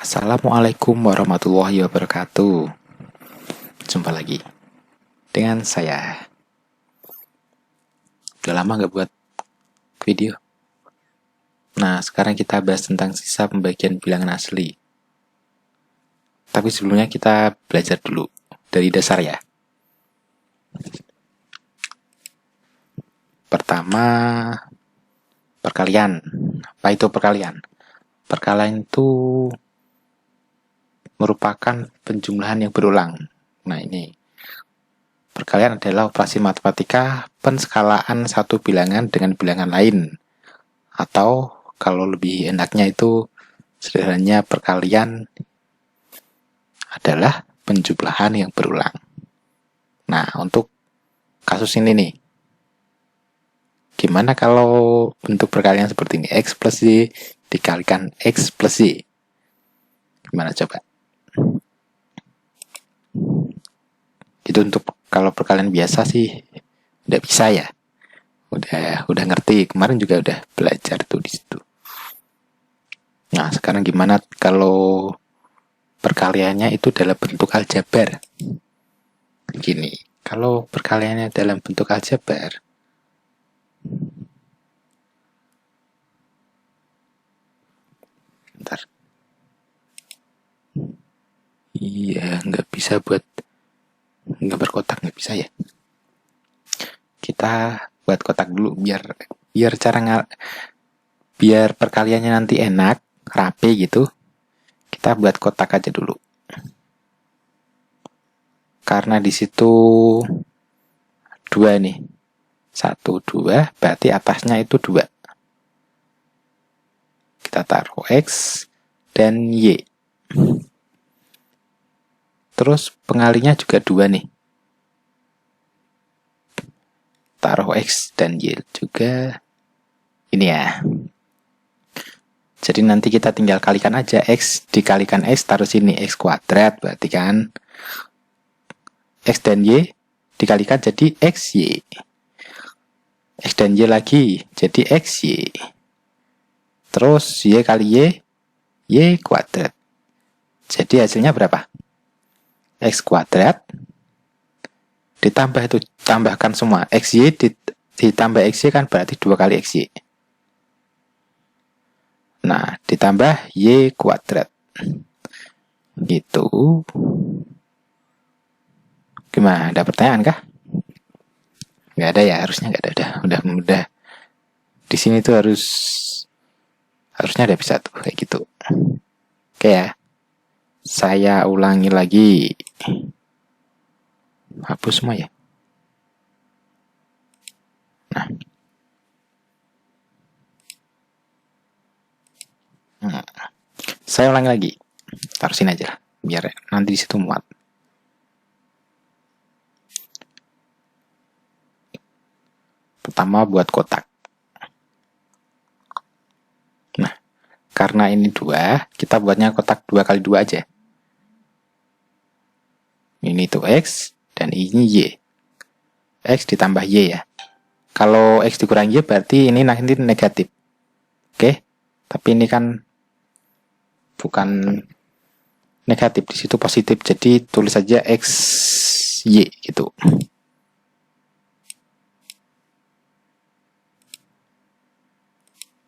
Assalamualaikum warahmatullahi wabarakatuh. Jumpa lagi dengan saya. Udah lama gak buat video. Nah, sekarang kita bahas tentang sisa pembagian bilangan asli. Tapi sebelumnya kita belajar dulu dari dasar ya. Pertama, perkalian. Apa itu perkalian? Perkalian itu merupakan penjumlahan yang berulang. Nah, ini perkalian adalah operasi matematika penskalaan satu bilangan dengan bilangan lain. Atau kalau lebih enaknya itu sederhananya perkalian adalah penjumlahan yang berulang. Nah, untuk kasus ini nih, gimana kalau bentuk perkalian seperti ini? X plus Y dikalikan X plus Y. Gimana coba? Itu untuk kalau perkalian biasa sih udah bisa ya. Udah ngerti. Kemarin juga udah belajar tuh di situ. Nah, sekarang gimana kalau perkaliannya itu dalam bentuk aljabar? Gini, kalau perkaliannya dalam bentuk aljabar, bentar. Iya, nggak bisa buat gambar kotak, nggak bisa ya. Kita buat kotak dulu biar biar perkaliannya nanti enak, rapi gitu. Kita buat kotak aja dulu. Karena di situ 2 nih. 1, 2, berarti atasnya itu 2. Kita taruh X dan Y. Terus pengalinya juga 2 nih. Taruh X dan Y juga. Ini ya. Jadi nanti kita tinggal kalikan aja. X dikalikan X taruh sini. X kuadrat berarti kan. X dan Y dikalikan jadi XY. X dan Y lagi jadi XY. Terus Y kali Y, Y kuadrat. Jadi hasilnya berapa? X kuadrat ditambah itu, tambahkan semua. XY ditambah XY kan berarti 2 kali XY. Nah, ditambah Y kuadrat. Gitu. Gimana? Ada pertanyaan kah? Nggak ada ya, harusnya nggak ada. Udah. Di sini tuh harusnya ada bisa tuh kayak gitu. Oke ya. Saya ulangi lagi. Hapus semua ya. Nah. Saya ulangi lagi. Taruh sini aja lah, biar nanti di situ muat. Pertama buat kotak. Nah, karena ini 2, kita buatnya kotak 2 kali 2 aja. Ini tuh X, dan ini Y. X ditambah Y ya. Kalau X dikurang Y berarti ini nanti negatif. Oke, tapi ini kan bukan negatif, di situ positif. Jadi tulis saja XY gitu.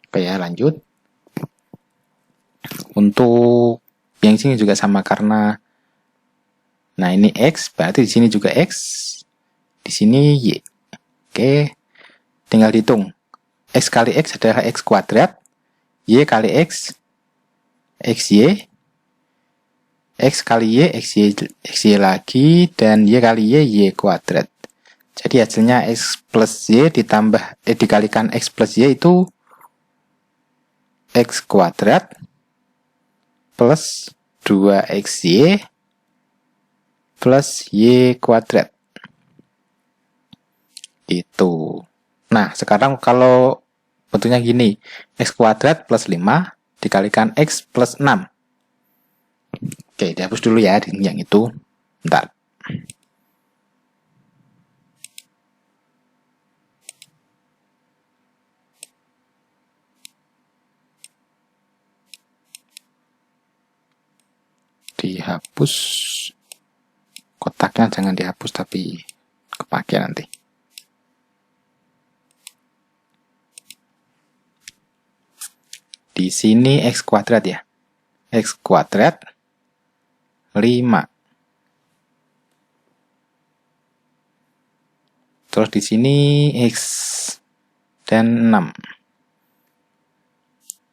Oke ya, lanjut. Untuk yang sini juga sama karena nah ini X, berarti di sini juga X. Di sini Y. Oke. Tinggal dihitung. X kali X adalah X kuadrat. Y kali X XY. X kali Y XY lagi. Dan Y kali Y kuadrat. Jadi hasilnya X plus Y dikalikan X plus Y itu X kuadrat plus 2XY plus Y kuadrat. Itu. Nah, sekarang kalau bentuknya gini. X kuadrat plus 5 dikalikan X plus 6. Oke, dihapus dulu ya yang itu. Bentar. dihapus. Kotaknya jangan dihapus, tapi kepake nanti. Di sini X kuadrat ya. X kuadrat 5. Terus di sini X dan 6.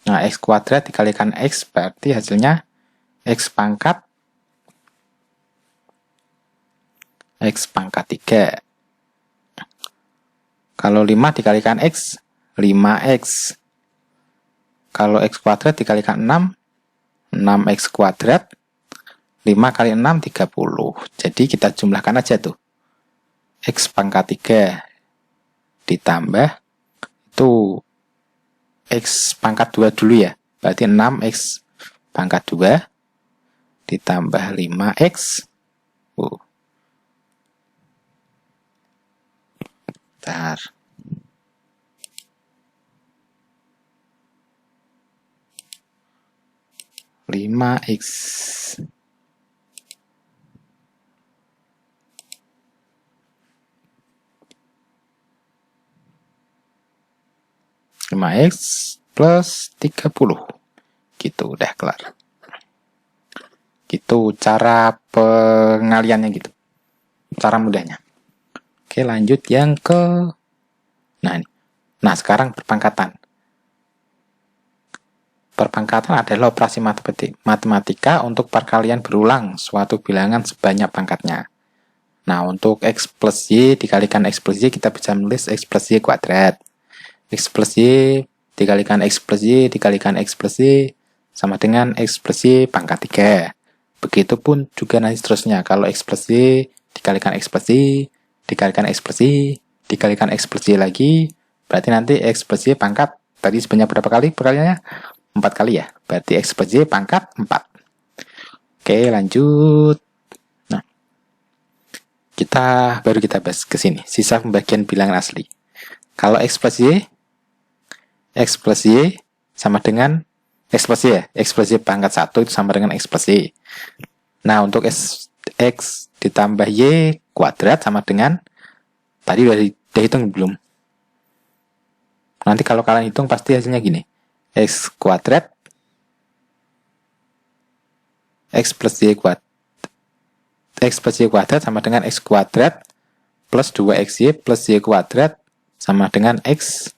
Nah, X kuadrat dikalikan X berarti hasilnya X pangkat 3. Kalau 5 dikalikan X, 5X. Kalau X kuadrat dikalikan 6, 6X kuadrat. 5 kali 6, 30. Jadi kita jumlahkan aja tuh. X pangkat 3 ditambah itu X pangkat 2 dulu ya. Berarti 6X pangkat 2 ditambah 5X. Bentar. X 5X plus 30. Gitu, udah kelar. Gitu cara pengaliannya gitu. Cara mudahnya. Oke, lanjut yang ke Nah, sekarang perpangkatan. Perpangkatan adalah operasi matematika untuk perkalian berulang suatu bilangan sebanyak pangkatnya. Nah, untuk X plus Y dikalikan X plus Y, kita bisa menulis X plus Y kuadrat. X plus Y dikalikan X plus Y dikalikan X plus Y sama dengan X plus Y pangkat 3. Begitupun juga nanti seterusnya. Kalau X plus Y dikalikan X plus Y dikalikan X plus Y dikalikan X plus Y lagi, berarti nanti X plus Y pangkat, tadi sebanyak berapa kali perkaliannya? 4 kali ya. Berarti X plus Y pangkat 4. Oke, lanjut. Nah, baru kita bahas ke sini. Sisa pembagian bilangan asli. Kalau X plus Y sama dengan X plus Y ya. X plus Y pangkat 1 itu sama dengan X plus Y. Nah, untuk X ditambah Y kuadrat sama dengan, tadi udah hitung belum? Nanti kalau kalian hitung pasti hasilnya gini. X kuadrat X plus Y kuadrat sama dengan X kuadrat plus 2XY plus Y kuadrat sama dengan X.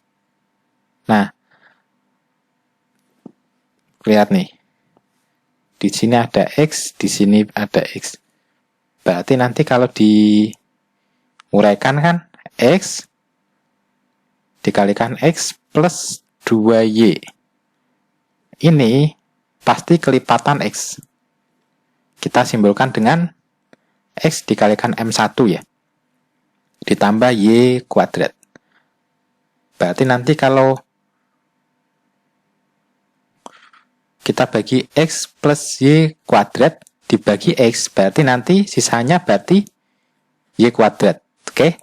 Nah, lihat nih. Di sini ada X, di sini ada X. Berarti nanti kalau diuraikan kan X dikalikan X plus 2Y. Ini pasti kelipatan X. Kita simbolkan dengan X dikalikan M1 ya. Ditambah Y kuadrat. Berarti nanti kalau kita bagi X plus Y kuadrat dibagi X, berarti nanti sisanya berarti Y kuadrat. Oke?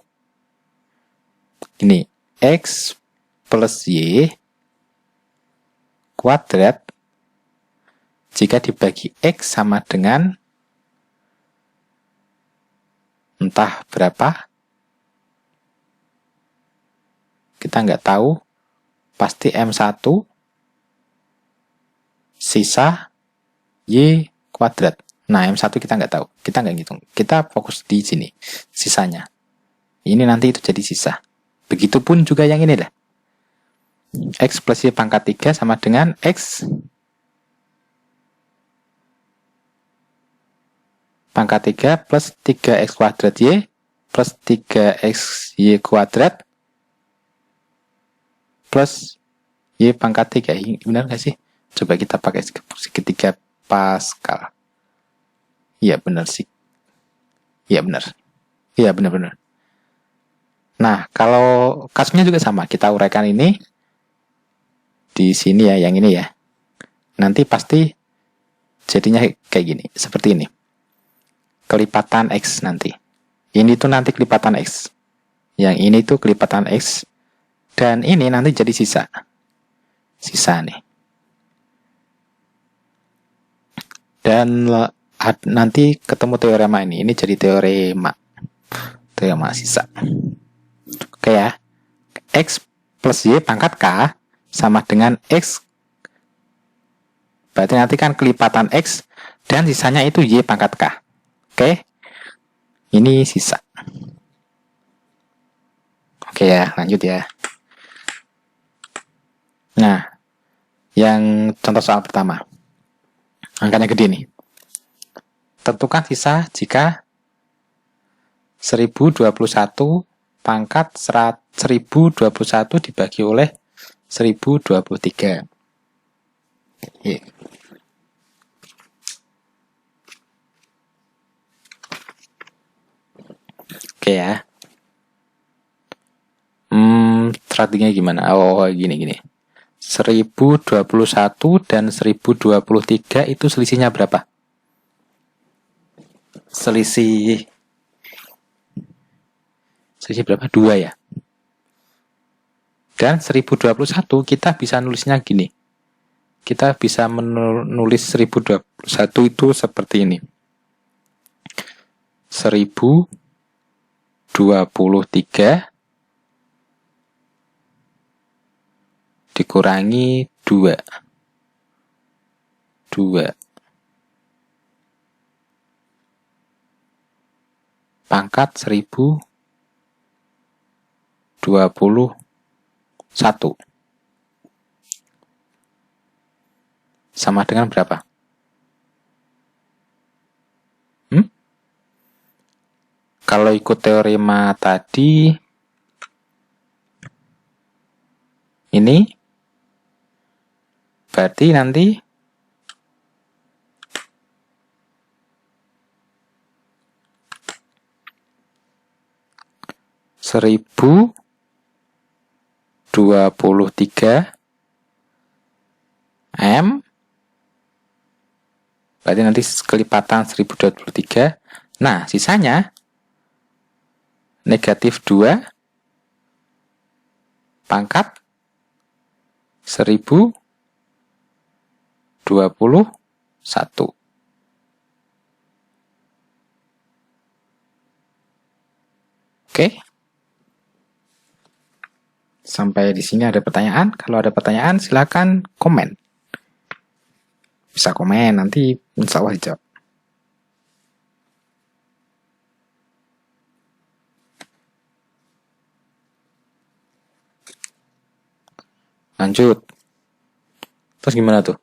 Ini X plus Y kuadrat jika dibagi X sama dengan entah berapa, kita nggak tahu, pasti M1 sisa Y kuadrat. Nah, M1 kita nggak tahu, kita nggak ngitung, kita fokus di sini sisanya. Ini nanti itu jadi sisa. Begitupun juga yang ini lah. X plus Y pangkat 3 sama dengan X pangkat 3 plus 3X kuadrat Y plus 3X Y kuadrat plus Y pangkat 3. Benar nggak sih? Coba kita pakai segitiga Pascal. Iya benar sih. Iya benar. Iya benar-benar. Nah, kalau kasusnya juga sama. Kita uraikan ini di sini ya, yang ini ya. Nanti pasti jadinya kayak gini, seperti ini. Kelipatan X nanti. Ini tuh nanti kelipatan X. Yang ini tuh kelipatan X. Dan ini nanti jadi sisa. Sisa nih. Dan nanti ketemu teorema ini. Ini jadi teorema sisa. Oke ya. X plus Y pangkat K sama dengan X. Berarti nanti kan kelipatan X dan sisanya itu Y pangkat K. Oke. Ini sisa. Oke ya, lanjut ya. Nah, yang contoh soal pertama. Angkanya gede nih. Tentukan sisa jika 1021 pangkat 1021 dibagi oleh 1023. Oke ya. Strateginya gimana? Oh, gini. 1021 dan 1023 itu selisihnya berapa? Selisih berapa? 2 ya. Dan 1021 kita bisa nulisnya gini. Kita bisa menulis 1021 itu seperti ini. 1023 dikurangi 2 pangkat 1021 sama dengan berapa? Kalau ikut teorema tadi ini berarti nanti 1023 M berarti nanti kelipatan 1023. Nah, sisanya negatif 2 pangkat 1021. Oke. Sampai di sini ada pertanyaan? Kalau ada pertanyaan silakan komen. Bisa komen, nanti insya Allah dijawab. Lanjut. Terus gimana tuh?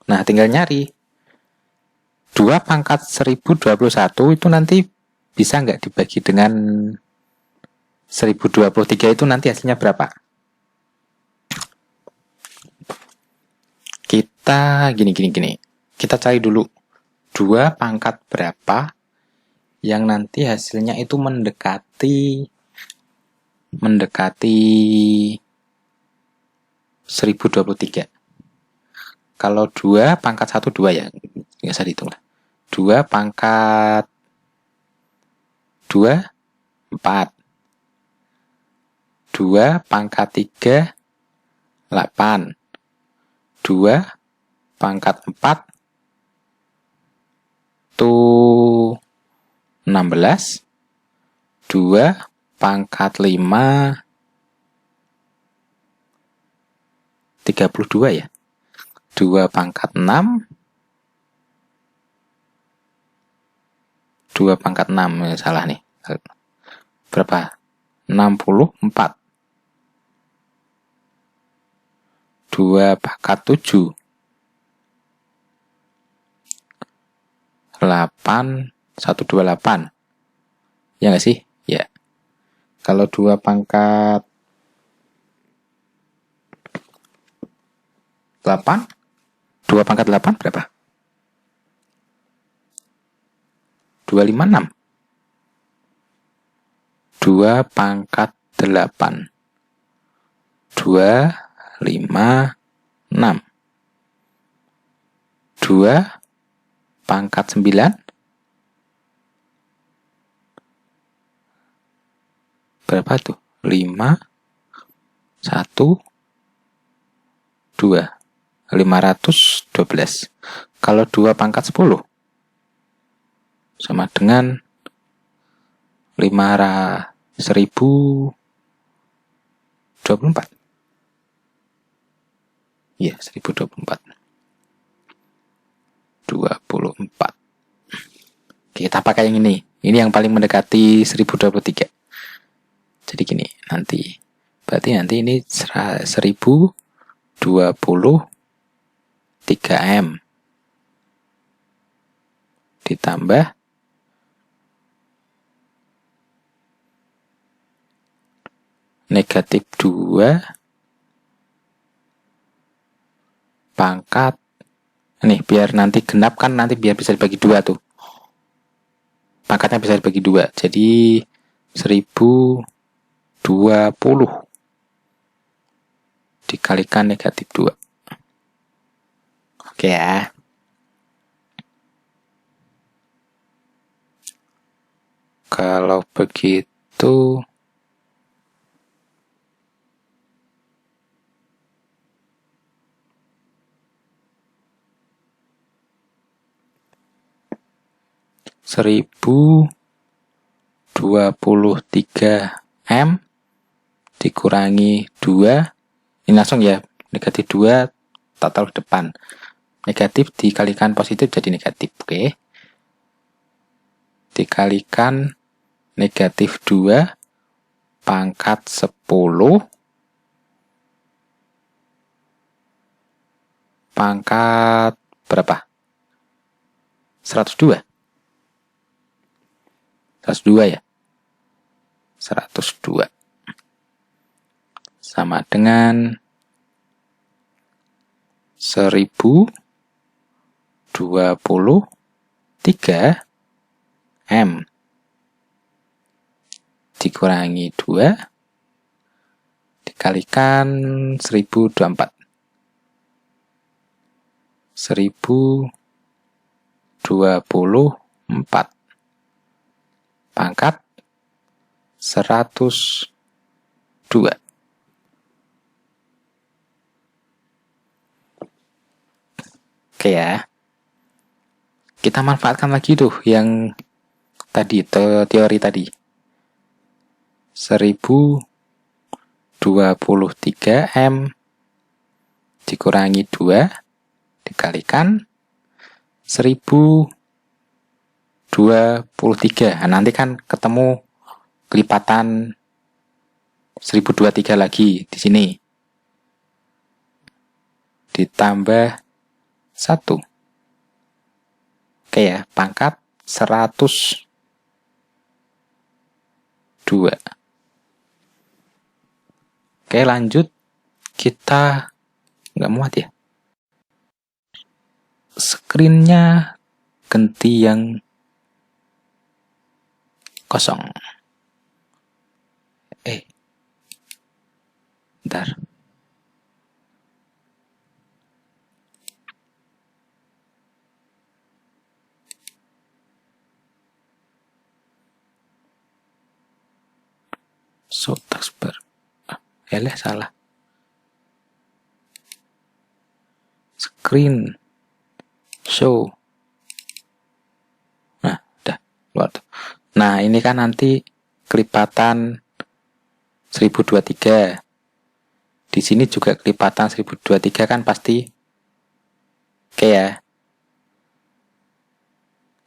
Nah, tinggal nyari. 2 pangkat 1021 itu nanti bisa nggak dibagi dengan 1023 itu nanti hasilnya berapa? Kita gini. Kita cari dulu 2 pangkat berapa yang nanti hasilnya itu mendekati 1023. Kalau 2 pangkat 1 2 ya. Nggak usah dihitung lah. 2 pangkat 2 4. 2 pangkat 3 8. 2 pangkat 4 itu 16. 2 pangkat 5 32 ya. 2 pangkat 6 2 pangkat 6 salah nih. Berapa? 64. 2 pangkat 7 8 128. Ya nggak sih? Ya. Kalau 2 pangkat 8 2 pangkat 8 berapa? 256. 2 pangkat 8 256. 2 pangkat 9 berapa tuh? 5 1 2 512. Kalau 2 pangkat 10 sama dengan 1024. Iya, 1024. 24. Oke, kita pakai yang ini. Ini yang paling mendekati 1023. Jadi gini, berarti nanti ini 1023M ditambah negatif 2 pangkat. Nih, biar nanti genap kan, nanti biar bisa dibagi 2 tuh. Pangkatnya bisa dibagi 2. Jadi 1020 dikalikan negatif 2. Oke ya. Kalau begitu Seribu 23M dikurangi 2. Ini langsung ya, negatif 2 tak taruh depan. Negatif dikalikan positif jadi negatif. Oke. Dikalikan negatif 2 pangkat 10 pangkat berapa? 102. 102 ya. 102 sama dengan 1023M dikurangi 2 dikalikan 1024. 1024 pangkat 102. Oke ya. Kita manfaatkan lagi tuh yang tadi, teori tadi. 1023M dikurangi 2 dikalikan 1023. Nah, nanti kan ketemu kelipatan 1023 lagi di sini. Ditambah 1. Oke ya, pangkat 102. Oke, lanjut. Kita nggak muat ya. Screen-nya ganti yang kosong. Bentar. Show taskbar. Salah. Screen show. Nah, udah keluar tuh. Nah, ini kan nanti kelipatan 1023. Di sini juga kelipatan 1023 kan pasti. Oke ya.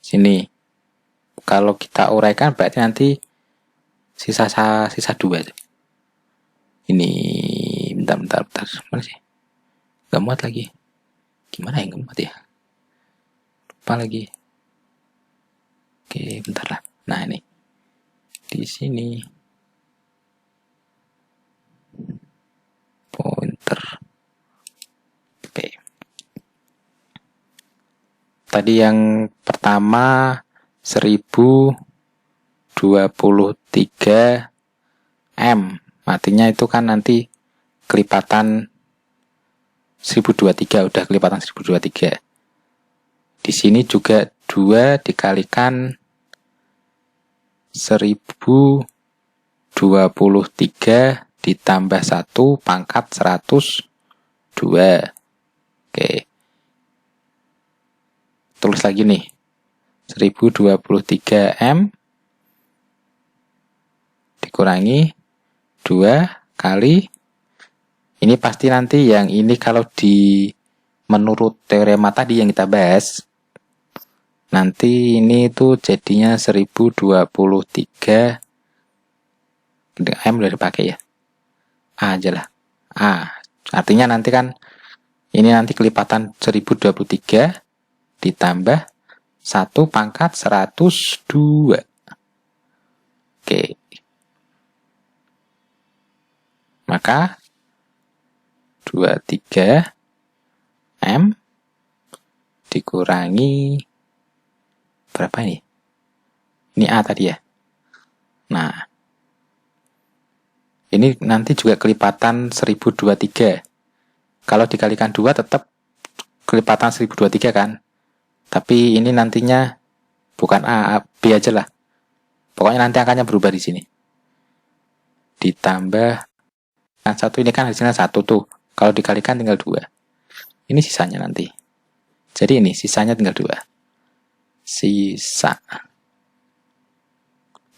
Sini. Kalau kita uraikan berarti nanti sisa 2. Ini bentar. Mana sih? Gak muat lagi. Gimana yang gak muat ya? Lupa lagi. Oke, bentar lah. Nah, ini. Di sini. Pointer. Oke. Tadi yang pertama 1023M. Artinya itu kan nanti kelipatan 1023, udah kelipatan 1023. Di sini juga 2 dikalikan 1023 ditambah 1 pangkat 102. Oke. Tulis lagi nih. 1023M dikurangi 2 kali, ini pasti nanti yang ini kalau menurut teorema tadi yang kita bahas, nanti ini tuh jadinya 1023 M udah dipakai ya, A aja lah. Artinya nanti kan ini nanti kelipatan 1023 ditambah 1 pangkat 102. Oke. Maka 23 M dikurangi berapa ini? Ini A tadi ya. Nah, ini nanti juga kelipatan 1023. Kalau dikalikan 2 tetap kelipatan 1023 kan. Tapi ini nantinya bukan A, B aja lah. Pokoknya nanti angkanya berubah di sini. Ditambah satu, ini kan hasilnya 1 tuh. Kalau dikalikan tinggal 2. Ini sisanya nanti. Jadi ini sisanya tinggal 2. Sisa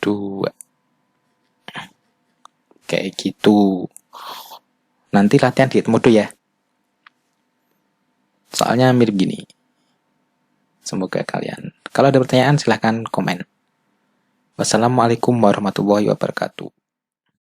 2. Kayak gitu. Nanti latihan di Edmodo ya. Soalnya mirip gini. Semoga kalian. Kalau ada pertanyaan silahkan komen. Wassalamualaikum warahmatullahi wabarakatuh.